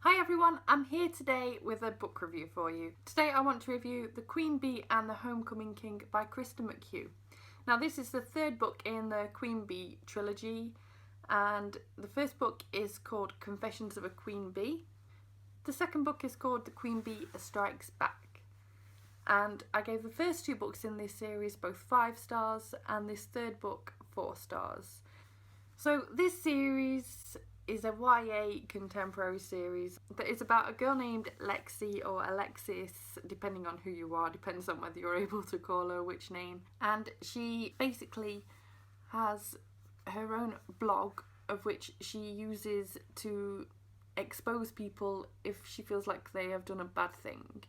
Hi everyone, I'm here today with a book review for you. Today I want to review The Queen Bee and the Homecoming King by Crista McHugh. Now this is the third book in the Queen Bee trilogy, and the first book is called Confessions of a Queen Bee. The second book is called The Queen Bee Strikes Back. And I gave the first two books in this series both 5 stars and this third book 4 stars. So this series is a YA contemporary series that is about a girl named Lexi or Alexis, depending on who you are, depends on whether you're able to call her which name. And she basically has her own blog of which she uses to expose people if she feels like they have done a bad thing.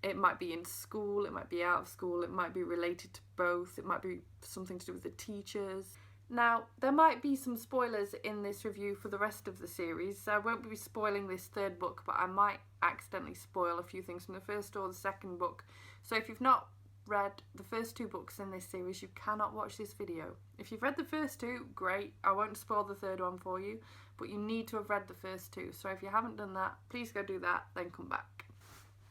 It might be in school, it might be out of school, it might be related to both, it might be something to do with the teachers. Now, there might be some spoilers in this review for the rest of the series, so I won't be spoiling this third book, but I might accidentally spoil a few things from the first or the second book. So if you've not read the first 2 books in this series, you cannot watch this video. If you've read the first 2, great, I won't spoil the third one for you, but you need to have read the first 2. So if you haven't done that, please go do that, then come back.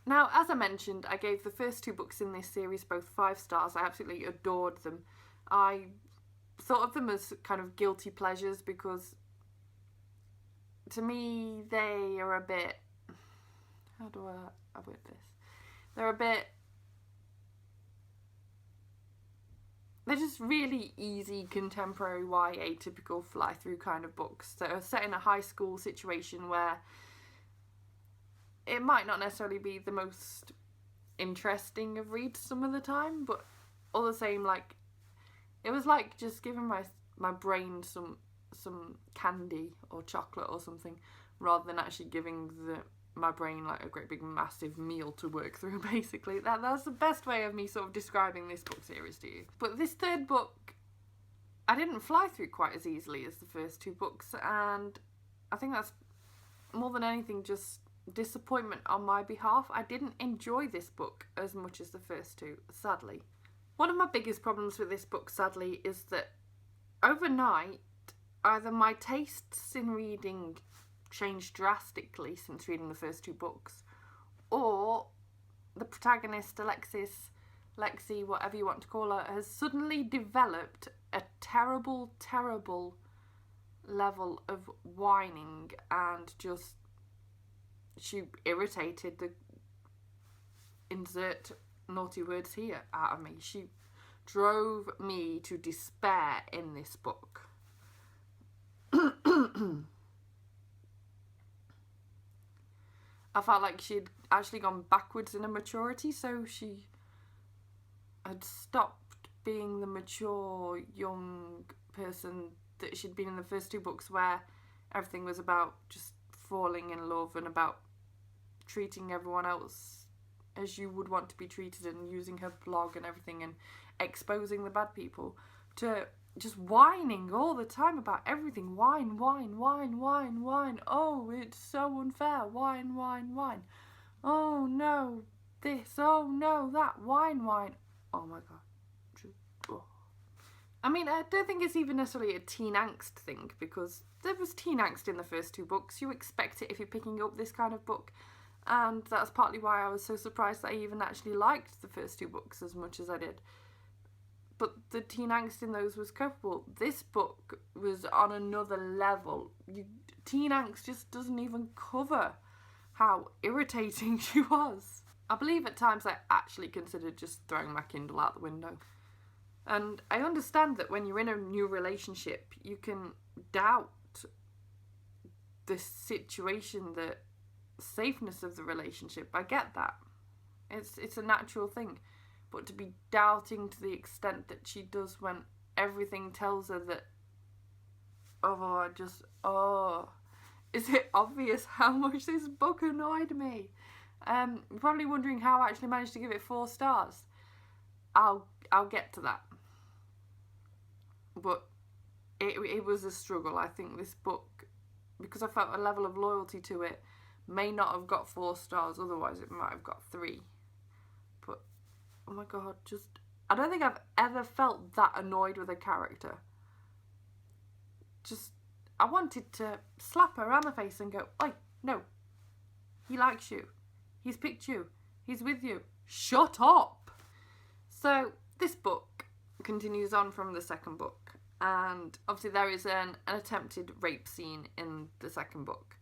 Now, as I mentioned, I gave the first 2 books in this series both 5 stars. I absolutely adored them. I thought of them as kind of guilty pleasures because to me they are a bit, how do I word this? They're just really easy contemporary YA typical fly through kind of books that are set in a high school situation where it might not necessarily be the most interesting of reads some of the time, but all the same, like, it was like just giving my brain some candy or chocolate or something, rather than actually giving my brain like a great big massive meal to work through, basically. That's the best way of me sort of describing this book series to you. But this third book, I didn't fly through quite as easily as the first 2 books, and I think that's more than anything just disappointment on my behalf. I didn't enjoy this book as much as the first 2, sadly. One of my biggest problems with this book, sadly, is that overnight, either my tastes in reading changed drastically since reading the first 2 books, or the protagonist, Lexi, whatever you want to call her, has suddenly developed a terrible, terrible level of whining, and just, she irritated the insert naughty words here out of me. She drove me to despair in this book. I felt like she'd actually gone backwards in her maturity, so she had stopped being the mature young person that she'd been in the first 2 books, where everything was about just falling in love and about treating everyone else as you would want to be treated, and using her blog and everything and exposing the bad people, to just whining all the time about everything. Whine, whine, whine, whine, whine. Oh, it's so unfair. Whine, whine, whine. Oh no, this. Oh no, that. Whine, whine. Oh my god. Oh. I mean, I don't think it's even necessarily a teen angst thing, because there was teen angst in the first 2 books. You expect it if you're picking up this kind of book. And that's partly why I was so surprised that I even actually liked the first 2 books as much as I did. But the teen angst in those was copable. This book was on another level. Teen angst just doesn't even cover how irritating she was. I believe at times I actually considered just throwing my Kindle out the window. And I understand that when you're in a new relationship, you can doubt the situation, the safeness of the relationship. I get that. It's a natural thing. But to be doubting to the extent that she does when everything tells her that, is it obvious how much this book annoyed me? You're probably wondering how I actually managed to give it 4 stars. I'll get to that. But it was a struggle. I think this book, because I felt a level of loyalty to it, may not have got 4 stars, otherwise it might have got 3. But, oh my god, I don't think I've ever felt that annoyed with a character. I wanted to slap her around the face and go, "Oi, No. He likes you. He's picked you. He's with you. Shut up! So, this book continues on from the second book. And obviously there is an attempted rape scene in the second book.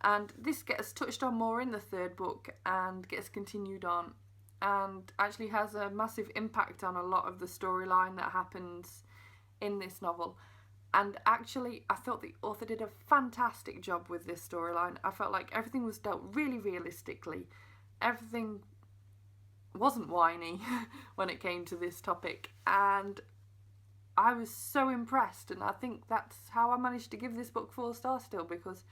And this gets touched on more in the third book and gets continued on. And actually has a massive impact on a lot of the storyline that happens in this novel. And actually, I thought the author did a fantastic job with this storyline. I felt like everything was dealt really realistically. Everything wasn't whiny when it came to this topic. And I was so impressed. And I think that's how I managed to give this book 4 stars still, because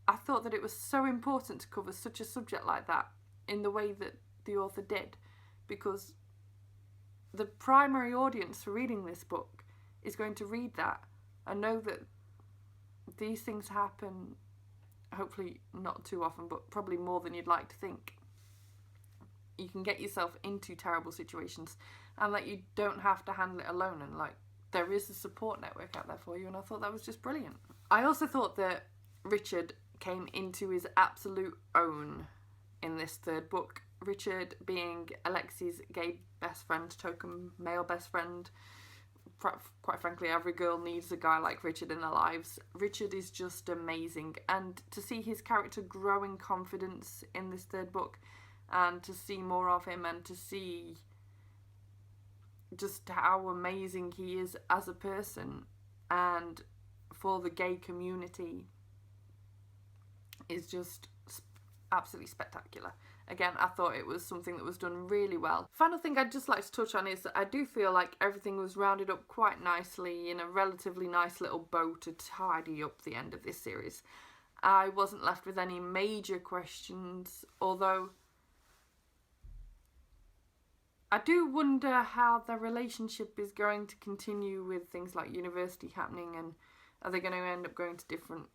I thought that it was so important to cover such a subject like that in the way that the author did. Because the primary audience for reading this book is going to read that and know that these things happen, hopefully not too often, but probably more than you'd like to think. You can get yourself into terrible situations and that you don't have to handle it alone, and like there is a support network out there for you, and I thought that was just brilliant. I also thought that Richard came into his absolute own in this third book. Richard being Alexi's gay best friend, token male best friend. Quite frankly, every girl needs a guy like Richard in their lives. Richard is just amazing, and to see his character grow in confidence in this third book, and to see more of him, and to see just how amazing he is as a person and for the gay community, is just absolutely spectacular. Again, I thought it was something that was done really well. Final thing I'd just like to touch on is that I do feel like everything was rounded up quite nicely in a relatively nice little bow to tidy up the end of this series. I wasn't left with any major questions, although I do wonder how their relationship is going to continue with things like university happening, and are they going to end up going to different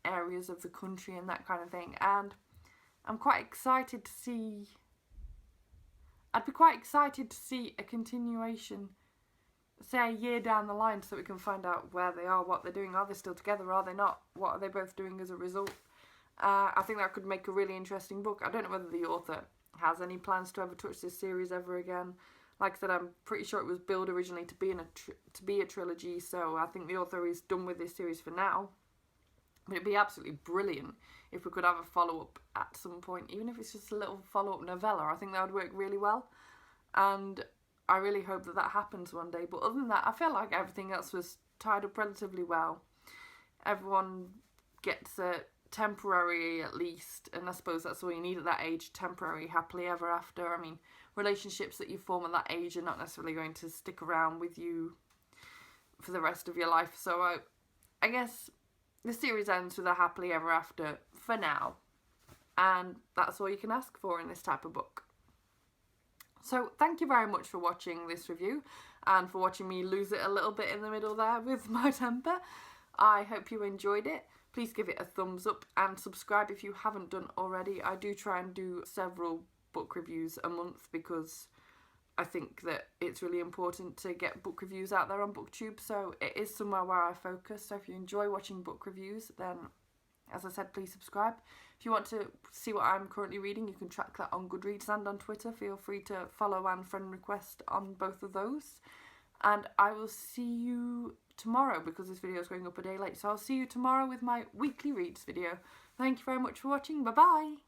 areas of the country and that kind of thing. And I'm quite excited to see... I'd be quite excited to see a continuation, say a year down the line, so we can find out where they are, what they're doing. Are they still together? Are they not? What are they both doing as a result? I think that could make a really interesting book. I don't know whether the author has any plans to ever touch this series ever again. Like I said, I'm pretty sure it was billed originally to be a trilogy, so I think the author is done with this series for now. But it'd be absolutely brilliant if we could have a follow-up at some point, even if it's just a little follow-up novella. I think that would work really well, and I really hope that that happens one day. But other than that, I feel like everything else was tied up relatively well. Everyone gets a temporary, at least, and I suppose that's all you need at that age, temporary happily ever after. I mean, relationships that you form at that age are not necessarily going to stick around with you for the rest of your life. So I guess the series ends with a happily ever after for now, and that's all you can ask for in this type of book. So thank you very much for watching this review and for watching me lose it a little bit in the middle there with my temper. I hope you enjoyed it. Please give it a thumbs up and subscribe if you haven't done already. I do try and do several book reviews a month because I think that it's really important to get book reviews out there on BookTube, so it is somewhere where I focus. So if you enjoy watching book reviews, then, as I said, please subscribe. If you want to see what I'm currently reading, you can track that on Goodreads and on Twitter. Feel free to follow and friend request on both of those. And I will see you tomorrow, because this video is going up a day late. So I'll see you tomorrow with my weekly reads video. Thank you very much for watching. Bye-bye.